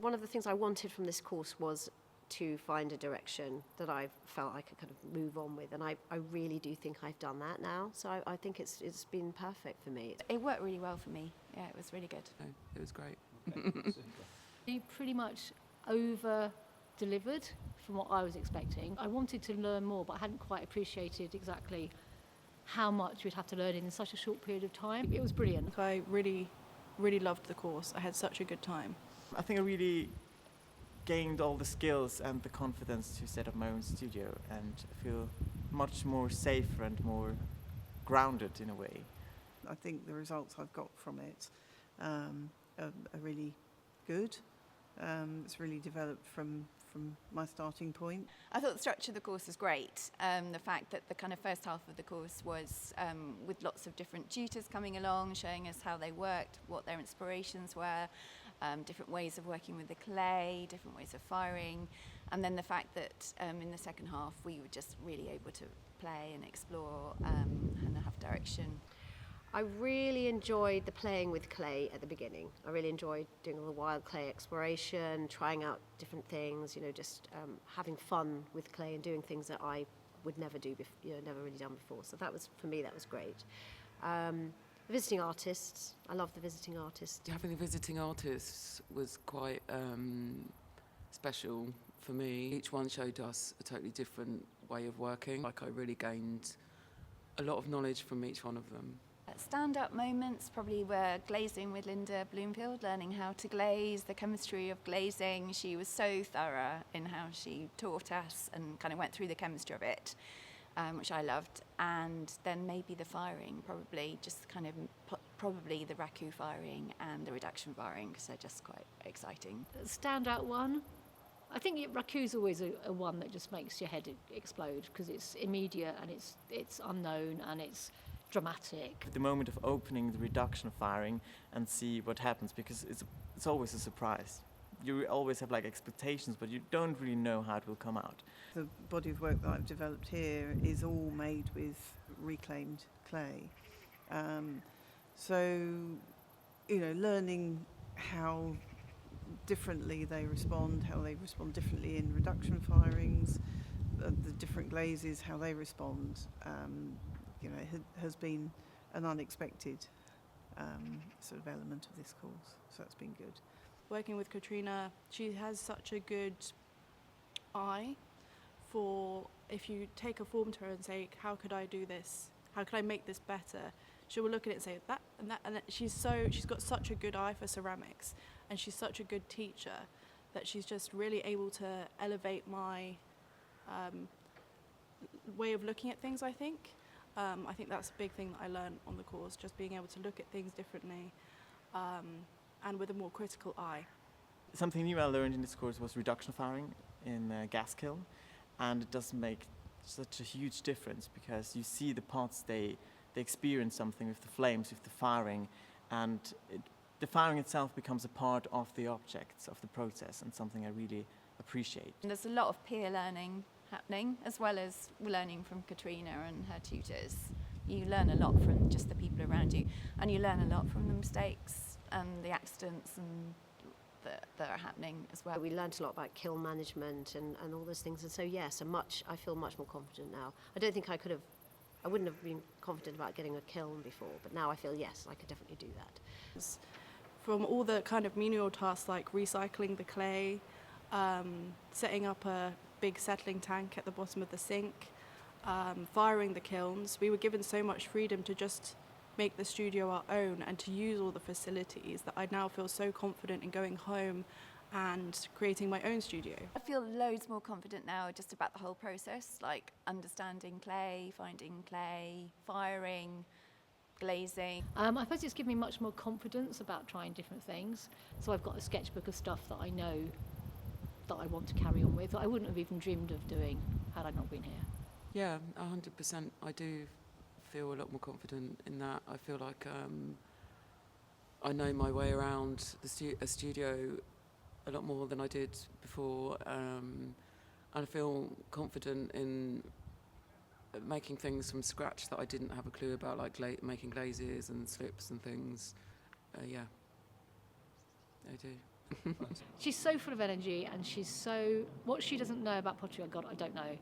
one of the things I wanted from this course was to find a direction that I felt I could kind of move on with, and I really do think I've done that now. So I think it's been perfect for me. It worked really well for me. Yeah, it was really good. It was great. He pretty much over-delivered from what I was expecting. I wanted to learn more, but I hadn't quite appreciated exactly how much we'd have to learn in such a short period of time. It was brilliant. I really, really loved the course. I had such a good time. I think I really gained all the skills and the confidence to set up my own studio, and I feel much more safer and more grounded in a way. I think the results I've got from it are really good. It's really developed from my starting point. I thought the structure of the course was great. The fact that the kind of first half of the course was with lots of different tutors coming along, showing us how they worked, what their inspirations were, different ways of working with the clay, different ways of firing, and then the fact that in the second half we were just really able to play and explore and have direction. I really enjoyed the playing with clay at the beginning. I really enjoyed doing all the wild clay exploration, trying out different things, just having fun with clay and doing things that I would never do, never really done before. So that was, for me, that was great. The visiting artists, I love the visiting artists. Having the visiting artists was quite special for me. Each one showed us a totally different way of working. Like, I really gained a lot of knowledge from each one of them. Stand-up moments probably were glazing with Linda Bloomfield, learning how to glaze, the chemistry of glazing. She was so thorough in how she taught us and kind of went through the chemistry of it, which I loved. And then maybe the firing, probably the raku firing and the reduction firing, because they're just quite exciting. Standout one, I think raku's always a one that just makes your head explode, because it's immediate and it's unknown and it's dramatic. The moment of opening the reduction firing and see what happens, because it's always a surprise. You always have expectations, but you don't really know how it will come out. The body of work that I've developed here is all made with reclaimed clay. So, learning how differently they respond, how they respond differently in reduction firings, the different glazes, how they respond, has been an unexpected sort of element of this course, so that's been good. Working with Katrina, she has such a good eye for, if you take a form to her and say, how could I do this? How could I make this better? She will look at it and say that and that, and she's got such a good eye for ceramics, and she's such a good teacher that she's just really able to elevate my way of looking at things, I think. I think that's a big thing that I learned on the course, just being able to look at things differently and with a more critical eye. Something new I learned in this course was reduction firing in a gas kiln, and it does make such a huge difference, because you see the pots, they experience something with the flames, with the firing, and the firing itself becomes a part of the objects, of the process, and something I really appreciate. And there's a lot of peer learning happening, as well as learning from Katrina and her tutors. You learn a lot from just the people around you, and you learn a lot from the mistakes and the accidents and that are happening as well. We learned a lot about kiln management and all those things, and so yes, I feel much more confident now. I don't think I wouldn't have been confident about getting a kiln before, but now I feel yes, I could definitely do that. From all the kind of menial tasks like recycling the clay, setting up a big settling tank at the bottom of the sink, firing the kilns, we were given so much freedom to just make the studio our own and to use all the facilities that I now feel so confident in going home and creating my own studio. I feel loads more confident now just about the whole process, like understanding clay, finding clay, firing, glazing. I suppose it's given me much more confidence about trying different things. So I've got a sketchbook of stuff that I know that I want to carry on with, that I wouldn't have even dreamed of doing had I not been here. Yeah, 100%. I do feel a lot more confident in that. I feel like I know my way around a studio a lot more than I did before, and I feel confident in making things from scratch that I didn't have a clue about, like making glazes and slips and things. Yeah, I do. She's so full of energy, and she's so, what she doesn't know about pottery, God, I don't know.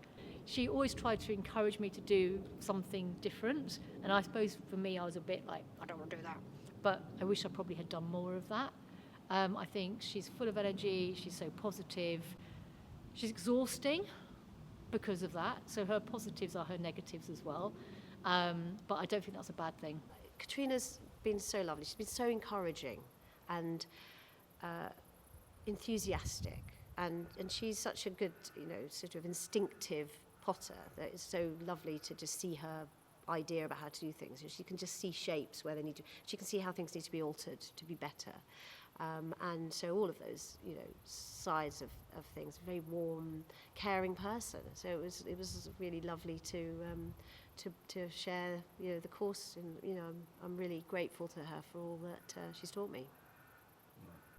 She always tried to encourage me to do something different, and I suppose for me I was a bit like, I don't want to do that, but I wish I probably had done more of that. I think she's full of energy, she's so positive, she's exhausting because of that, so her positives are her negatives as well, but I don't think that's a bad thing. Katrina's been so lovely. She's been so encouraging and enthusiastic, and she's such a good, sort of instinctive potter that it's so lovely to just see her idea about how to do things. She can just see shapes where they need to. She can see how things need to be altered to be better, and so all of those, sides of things. A very warm, caring person. So it was really lovely to share, the course, and I'm really grateful to her for all that she's taught me.